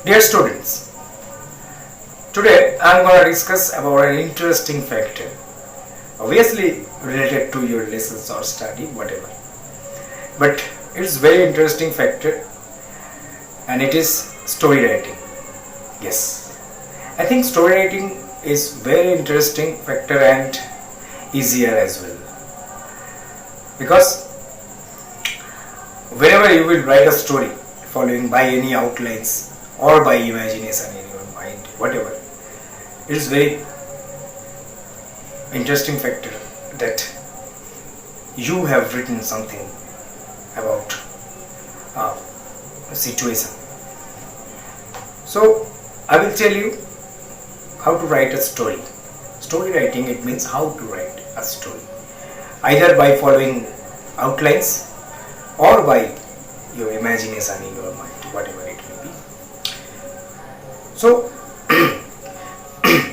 Dear students, today I am going to discuss about an interesting factor, obviously related to your lessons or study, whatever. But it's very interesting factor, and it is story writing. Yes, I think story writing is very interesting factor and easier as well, because whenever you will write a story following by any outlines or by imagination in your mind, whatever, it is very interesting factor that you have written something about a situation. So I will tell you how to write a story. Story writing, it means how to write a story, either by following outlines or by your imagination in your mind, whatever it may be. So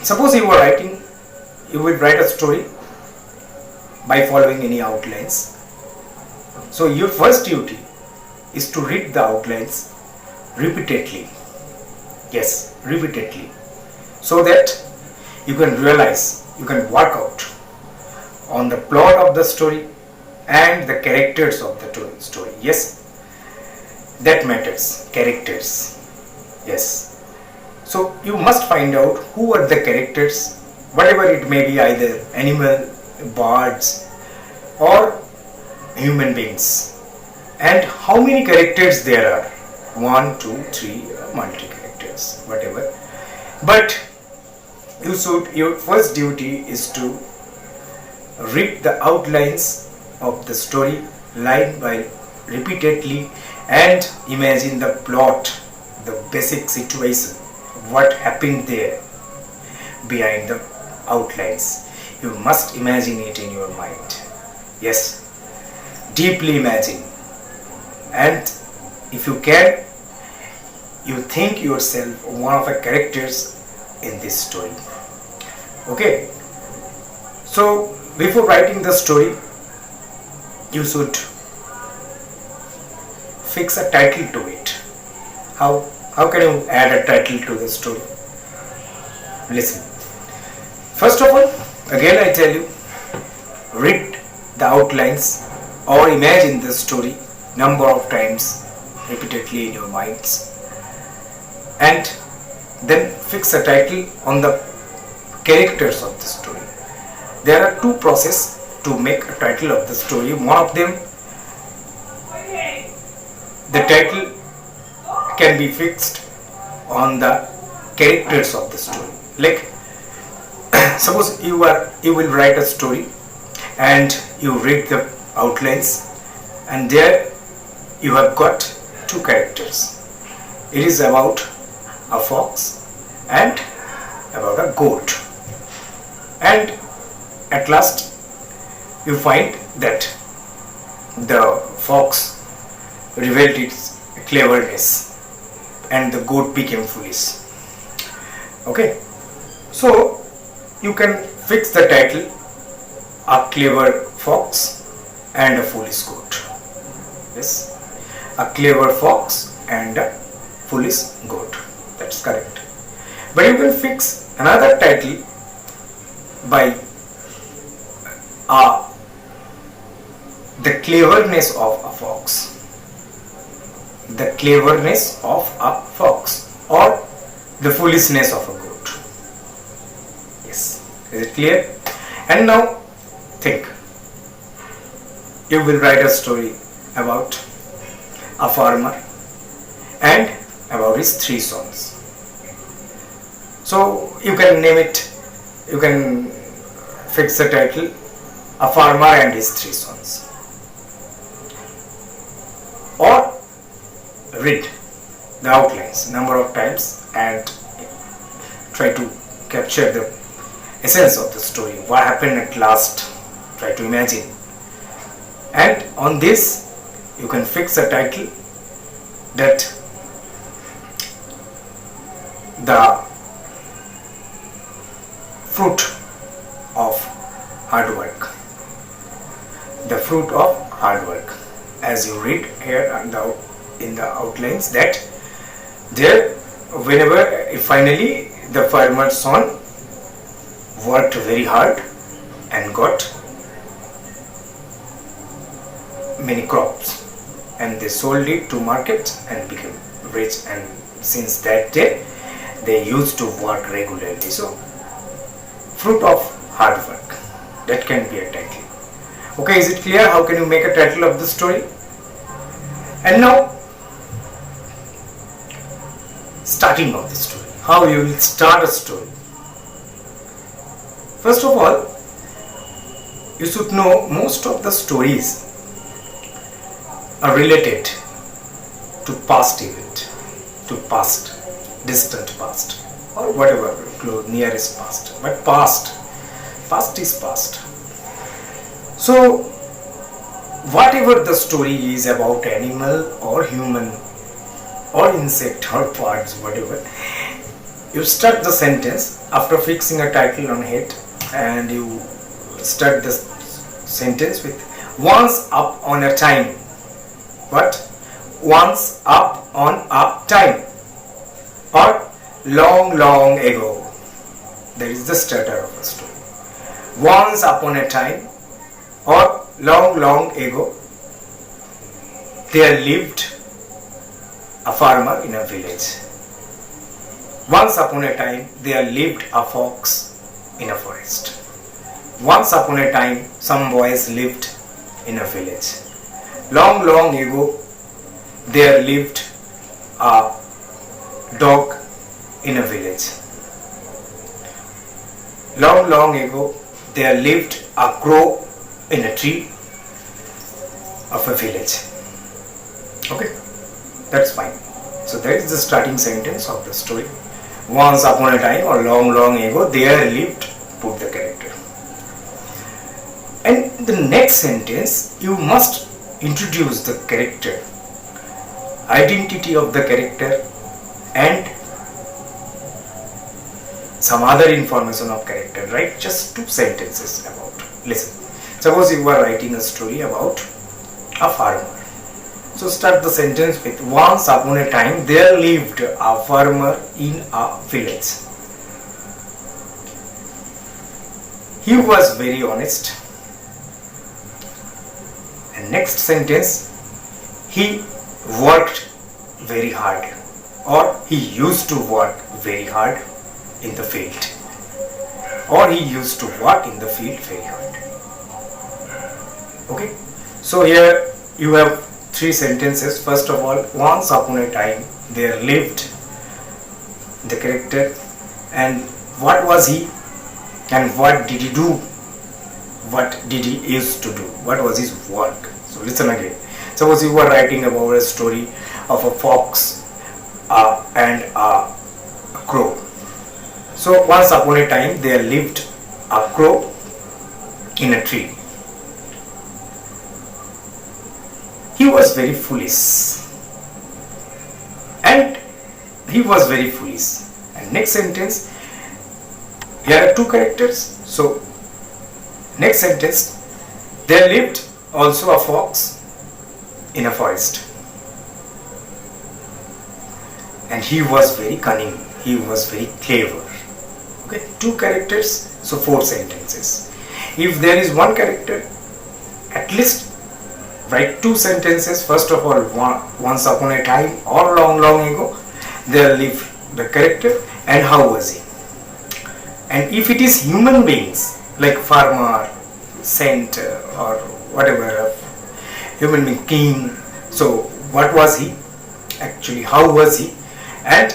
suppose you will write a story by following any outlines. So your first duty is to read the outlines repeatedly. Yes, repeatedly, so that you can realize, you can work out on the plot of the story and the characters of the story. Yes, that matters, characters. Yes, so you must find out who are the characters, whatever it may be, either animal, birds or human beings, and how many characters there are, 1, 2, 3, multi characters, whatever. But your first duty is to read the outlines of the story line by repeatedly and imagine the plot, the basic situation, what happened there behind the outlines. You must imagine it in your mind. Yes, deeply imagine, and if you can, you think yourself one of the characters in this story. Okay, so before writing the story, you should fix a title to it. How can you add a title to the story? Listen. First of all, again I tell you, read the outlines or imagine the story number of times repeatedly in your minds, and then fix a title on the characters of the story. There are two processes to make a title of the story. One of them, the title can be fixed on the characters of the story. Like suppose you will write a story and you read the outlines, and there you have got two characters. It is about a fox and about a goat, and at last you find that the fox revealed its cleverness and the goat became foolish. Okay, so you can fix the title, a clever fox and a foolish goat. Yes, a clever fox and a foolish goat. That's correct. But you can fix another title by the cleverness of a fox. The cleverness of a fox or the foolishness of a goat. Yes, is it clear? And now think. You will write a story about a farmer and about his 3 sons. So you can name it, you can fix the title, A Farmer and His 3 Sons. Or read the outlines number of times and try to capture the essence of the story, what happened at last, try to imagine. And on this you can fix a title that the fruit of hard work. The fruit of hard work. As you read here in the outlines, that there whenever finally the farmer's son worked very hard and got many crops, and they sold it to market and became rich, and since that day they used to work regularly. So fruit of hard work, that can be a title. Okay, is it clear how can you make a title of the story? And now starting of the story, how you will start a story. First of all, you should know most of the stories are related to past event, to past, distant past, or whatever, nearest past. But past is past. So whatever the story is about animal or human or insect or parts, whatever, you start the sentence after fixing a title on it, and you start the sentence with once up on a time. What? Once up on a time, or long ago. That is the starter of a story. Once upon a time, or long ago, there lived a farmer in a village. Once upon a time, there lived a fox in a forest. Once upon a time, some boys lived in a village. Long ago, there lived a dog in a village. Long ago, there lived a crow in a tree of a village. Okay, that's fine. So that is the starting sentence of the story. Once upon a time, or long ago, there lived, put the character. And the next sentence, you must introduce the character, identity of the character, and some other information of character. Write just 2 sentences about. Listen, suppose you are writing a story about a farmer. So start the sentence with once upon a time there lived a farmer in a village. He was very honest. And next sentence, he worked very hard, or he used to work very hard in the field, or he used to work in the field very hard. Okay, so here you have 3 sentences. First of all, once upon a time there lived the character, and what was he, and what did he do, what did he used to do, what was his work. So listen again. Suppose you were writing about a story of a fox and a crow. So once upon a time there lived a crow in a tree. He was very foolish. And he was very foolish. And next sentence, here are 2 characters. So next sentence, there lived also a fox in a forest. And he was very cunning. He was very clever. Okay, 2 characters, so 4 sentences. If there is 1 character, at least write 2 sentences. First of all, once upon a time or long ago, there lived the character, and how was he. And if it is human beings like farmer, saint, or whatever, human being, king, so what was he actually, how was he, and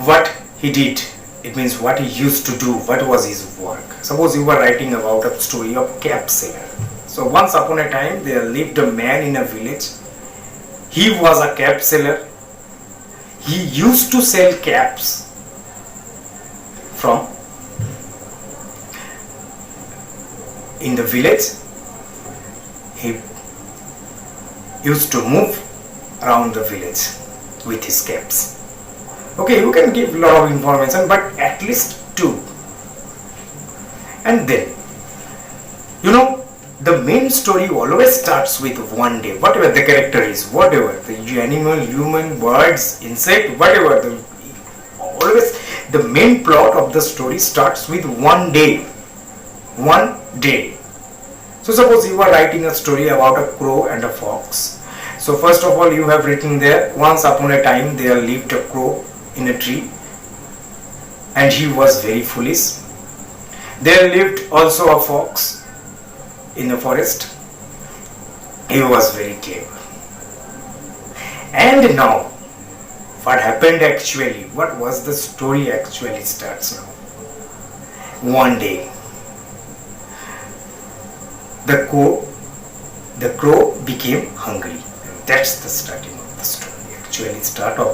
what he did. It means what he used to do, what was his work. Suppose you were writing about a story of cap seller. So once upon a time there lived a man in a village. He was a cap seller. He used to sell caps from in the village. He used to move around the village with his caps. Okay, you can give a lot of information, but at least 2. And then, the main story always starts with one day, whatever the character is, whatever the animal, human, birds, insect, whatever the main plot of the story starts with one day. One day. So suppose you are writing a story about a crow and a fox. So first of all you have written there, once upon a time there lived a crow in a tree and he was very foolish. There lived also a fox in the forest. He was very clever. And now, what happened actually? What was the story actually starts now? One day, the crow became hungry. That's the starting of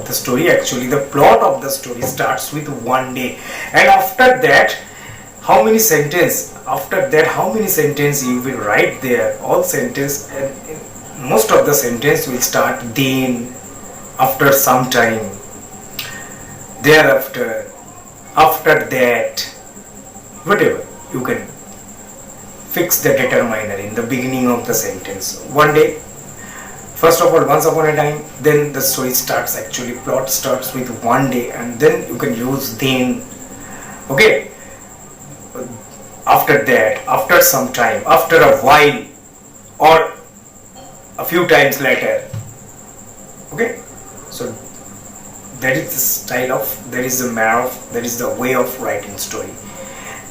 the story. Actually the plot of the story starts with one day. And after that, how many sentences you will write there? All sentence, and most of the sentence will start then, after some time, thereafter, after that, whatever. You can fix the determiner in the beginning of the sentence. One day, first of all, once upon a time, then the story starts, actually plot starts with one day, and then you can use then. Okay, after that, after some time, after a while, or a few times later. Okay, so that is the style of, that is the manner of, that is the way of writing story.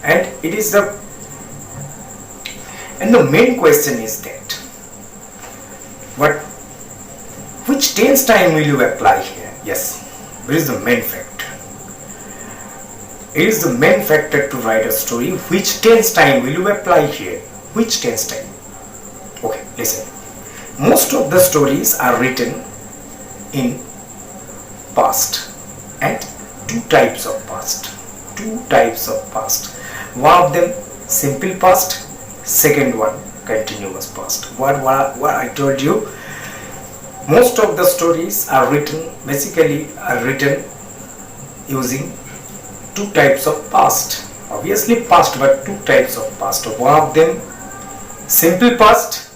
And it is the, and the main question is that, which tense time will you apply here? Yes, it is the main factor. It is the main factor to write a story. Which tense time will you apply here? Which tense time? Okay, listen. Most of the stories are written in past, and two types of past. One of them simple past, second one continuous past. What I told you, most of the stories are written using two types of past. Obviously past, but two types of past. One of them simple past,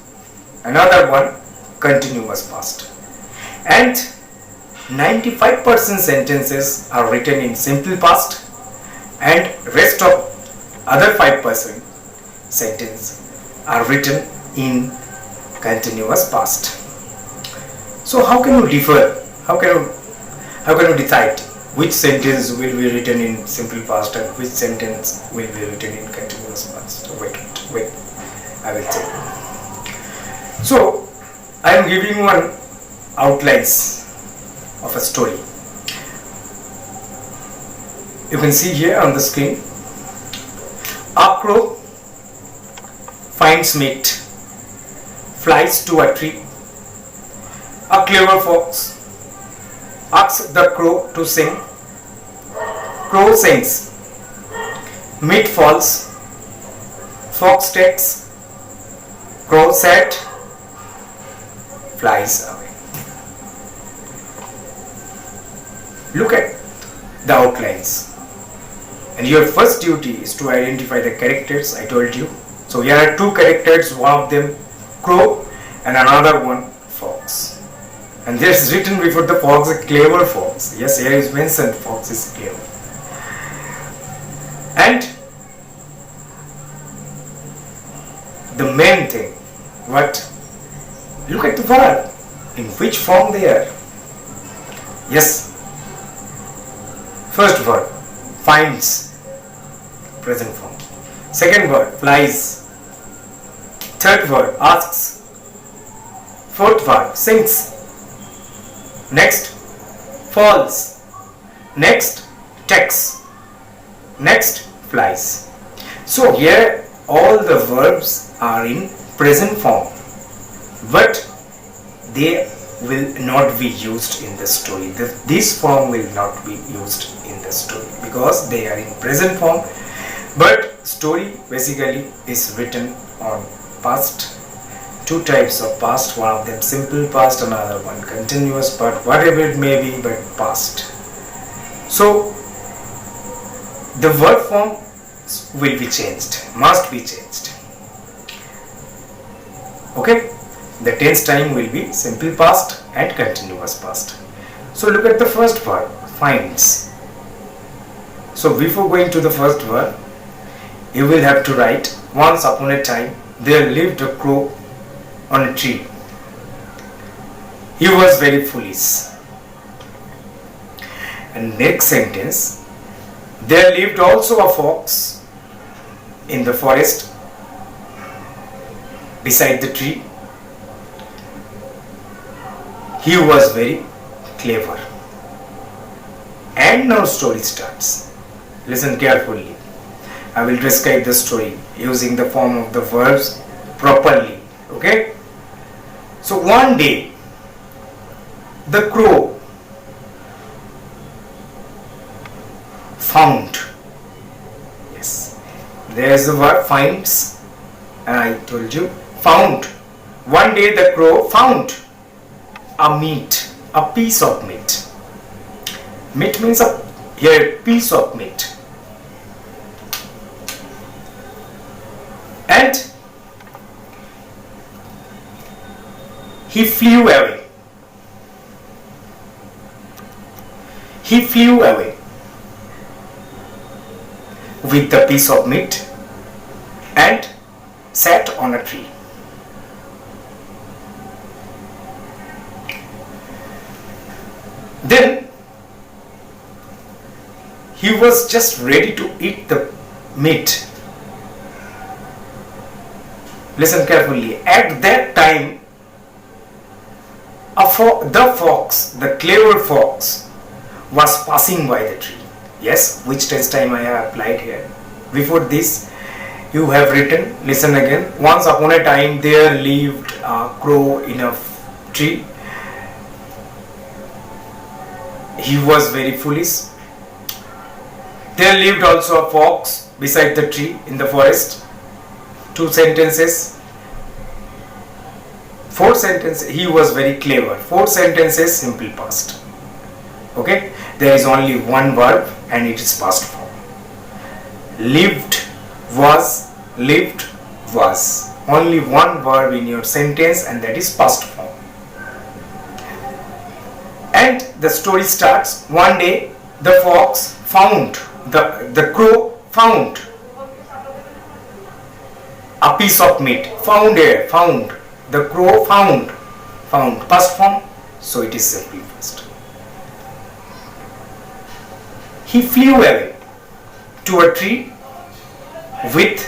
another one continuous past. And 95% sentences are written in simple past, and rest of other 5% sentence are written in continuous past. So how can you differ? How can you decide which sentence will be written in simple past and which sentence will be written in continuous past? Wait, I will tell you. So I am giving you one outlines of a story. You can see here on the screen, a crow finds meat, flies to a tree. A clever fox asks the crow to sing. Crow sings. Meat falls. Fox takes. Crow sad, flies away. Look at the outlines. And your first duty is to identify the characters I told you. So here are two characters, one of them crow and another one fox. And there's written before the fox a clever fox. Yes, here is mentioned fox is clever. And the main thing, what? Look at the verb. In which form they are? Yes. First word, finds, present form. Second word, flies. Third word, asks. Fourth word, sings. Next, falls. Next, takes. Next, flies. So here all the verbs are in present form, but they will not be used in the story. This form will not be used in the story because they are in present form. But story basically is written on past. Two types of past, one of them simple past, another one continuous, but whatever it may be, but past. So the verb form will be changed, must be changed. Okay, the tense time will be simple past and continuous past. So look at the first verb, finds. So before going to the first verb, you will have to write, once upon a time there lived a crow on a tree. He was very foolish. And next sentence, there lived also a fox in the forest beside the tree. He was very clever. And now story starts. Listen carefully. I will describe the story using the form of the verbs properly. Okay? So one day, the crow found. Yes. There's the word finds. And I told you, found. One day the crow found a meat, a piece of meat. Meat means a piece of meat. And he flew away. He flew away with the piece of meat and sat on a tree. Then he was just ready to eat the meat. Listen carefully. At that time, the fox, the clever fox, was passing by the tree. Yes, which tense time I have applied here. Before this, you have written, listen again. Once upon a time there lived a crow in a tree. He was very foolish. There lived also a fox beside the tree in the forest. 2 sentences. 4 sentences. He was very clever. 4 sentences, simple past. Okay? There is only one verb and it is past form. Lived, was, lived, was. Only one verb in your sentence and that is past form. And the story starts. One day the fox found, the crow found a piece of meat. Found here, found. The crow found. Found. Past form. So it is simply past. He flew away to a tree with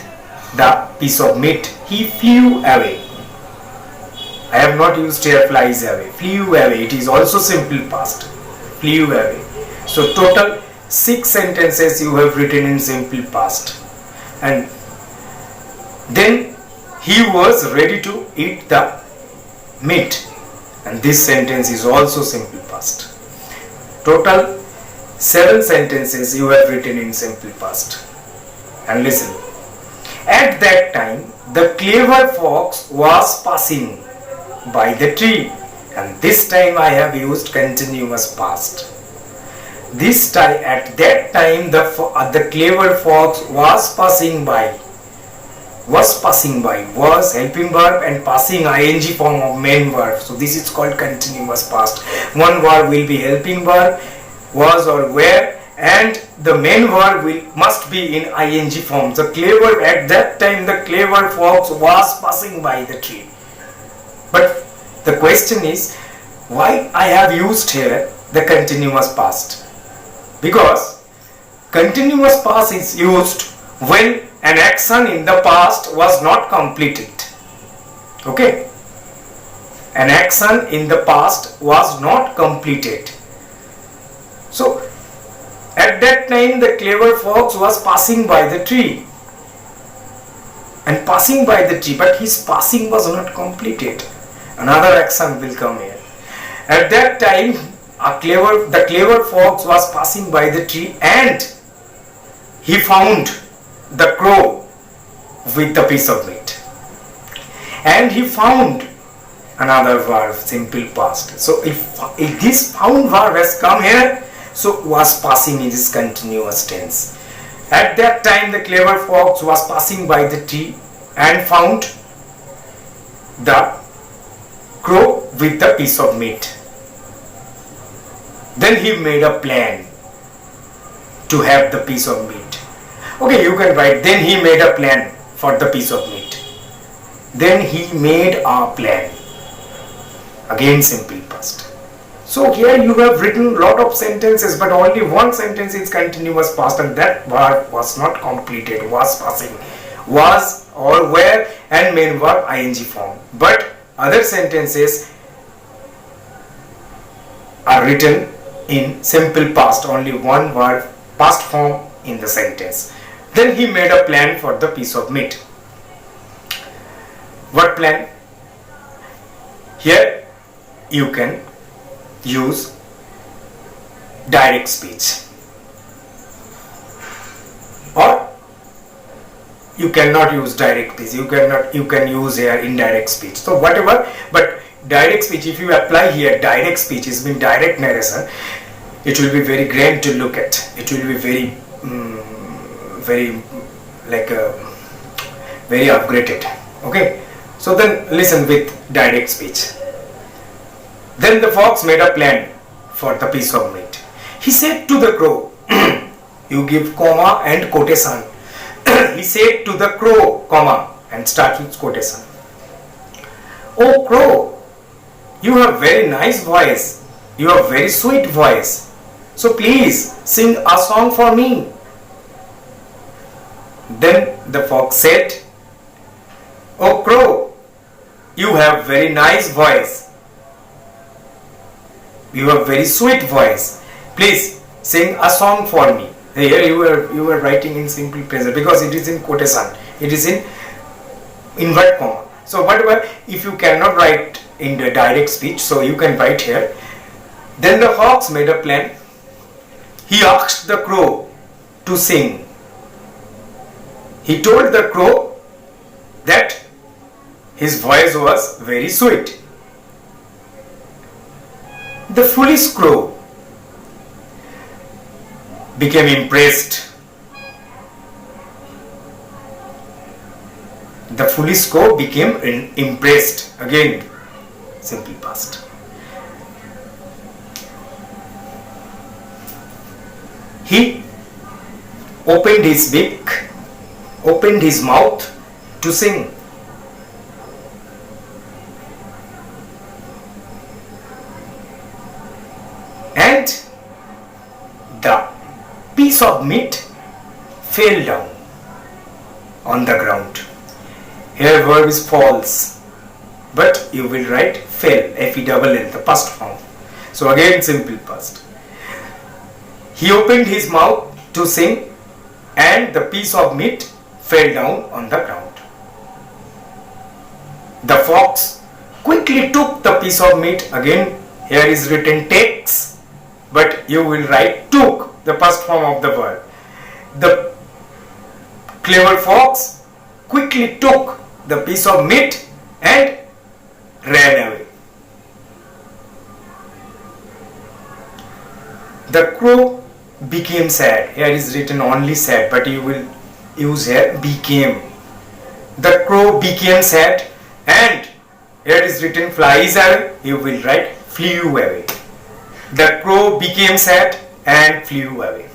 the piece of meat. He flew away. I have not used here flies away. Flew away. It is also simple past. Flew away. So total 6 sentences you have written in simple past. And then he was ready to eat the meat. And this sentence is also simple past. Total 7 sentences you have written in simple past. And listen. At that time, the clever fox was passing by the tree. And this time I have used continuous past. This time, at that time, the clever fox was passing by. Was passing by. Was helping verb and passing ing form of main verb. So this is called continuous past. One verb will be helping verb, was or were, and the main verb must be in ing form. The clever, at that time the clever fox was passing by the tree. But the question is, why I have used here the continuous past? Because continuous past is used when an action in the past was not completed. Okay? An action in the past was not completed. So, at that time the clever fox was passing by the tree. And passing by the tree, but his passing was not completed. Another action will come here. At that time, the clever fox was passing by the tree and he found the crow with the piece of meat. And he found another verb, simple past. So if this found verb has come here, so was passing in this continuous tense. At that time the clever fox was passing by the tree and found the crow with the piece of meat. Then he made a plan to have the piece of meat. Okay, you can write, then he made a plan for the piece of meat. Then he made a plan. Again simple past. So here you have written lot of sentences, but only one sentence is continuous past, and that verb was not completed, was passing, was or were and main verb ing form. But other sentences are written in simple past, only one word past form in the sentence. Then he made a plan for the piece of meat. What plan? Here you can use direct speech, or you cannot use direct speech. You can use here indirect speech. So whatever, but direct speech, if you apply here direct speech, is mean direct narration, it will be very grand to look at. It will be very very upgraded. Okay, so then listen with direct speech. Then the fox made a plan for the piece of meat. He said to the crow, you give comma and quotation. He said to the crow, comma, and start with quotation. Oh crow, you have very nice voice. You have very sweet voice. So please sing a song for me. Then the fox said, oh crow, you have very nice voice. You have very sweet voice. Please sing a song for me. Here you were writing in simple present because it is in quotation. It is in invert comma. So whatever, if you cannot write in the direct speech, so you can write here. Then the fox made a plan. He asked the crow to sing. He told the crow that his voice was very sweet. The foolish crow became impressed. The foolish crow became impressed. Again, simple past. He opened his beak, opened his mouth to sing. And the piece of meat fell down on the ground. Here verb is false, but you will write fell, F-E-L-L, the past form. So again simple past. He opened his mouth to sing, and the piece of meat fell down on the ground. The fox quickly took the piece of meat. Again here is written takes, but you will write took, the past form of the verb. The clever fox quickly took the piece of meat and ran away. The crow became sad. Here is written only sad, but you will use here became. The crow became sad, and here is written flies away. You will write flew away. The crow became sad and flew away.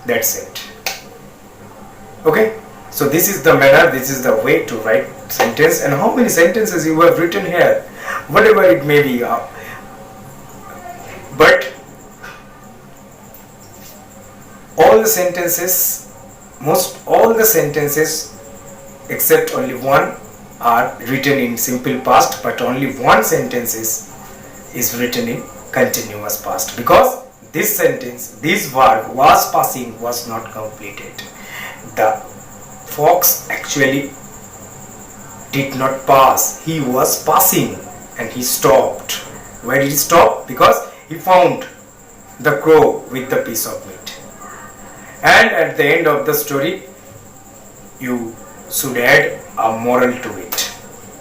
That's it. Okay, so this is the manner, this is the way to write sentence. And how many sentences you have written here, whatever it may be, but all the sentences, most all the sentences except only one are written in simple past, but only one sentence is written in continuous past, because this sentence, this verb was passing, was not completed. The fox actually did not pass, he was passing and he stopped. Why did he stop? Because he found the crow with the piece of meat. And at the end of the story, you should add a moral to it.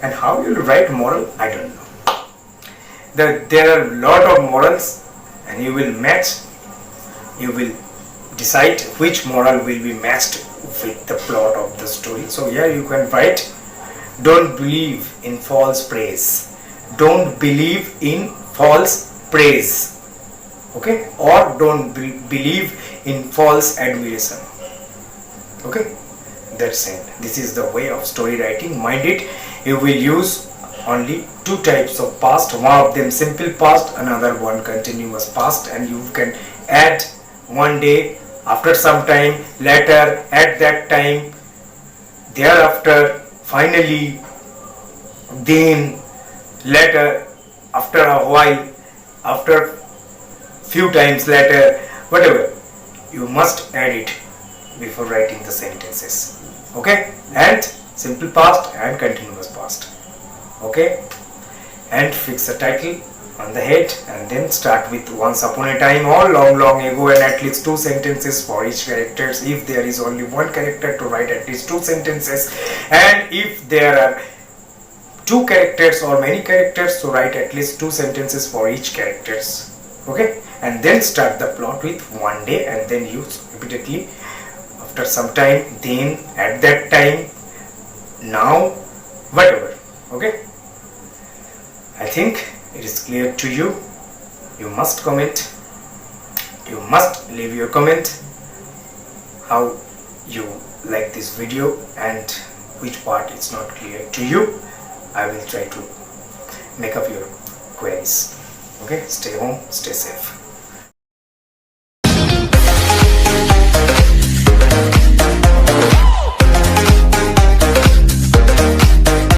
And how you will write moral, I don't know. There are a lot of morals, and you will match, you will decide which moral will be matched with the plot of the story. So here you can write, don't believe in false praise. Don't believe in false praise. Okay, or don't believe in false admiration. Okay, that's it. This is the way of story writing. Mind it, you will use only two types of past, one of them simple past, another one continuous past, and you can add one day, after some time, later, at that time, thereafter, finally, then, later, after a while, after few times later, whatever, you must add it before writing the sentences. Okay, and simple past and continuous past. Okay, and fix the title on the head, and then start with once upon a time or long ago, and at least two sentences for each characters. If there is only one character, to write at least two sentences, and if there are two characters or many characters, to write at least two sentences for each characters. Okay, and then start the plot with one day, and then use repeatedly after some time, then, at that time, now, whatever. Okay, I think it is clear to you. You must comment, you must leave your comment how you like this video and which part is not clear to you. I will try to make up your queries. Okay, stay home, stay safe.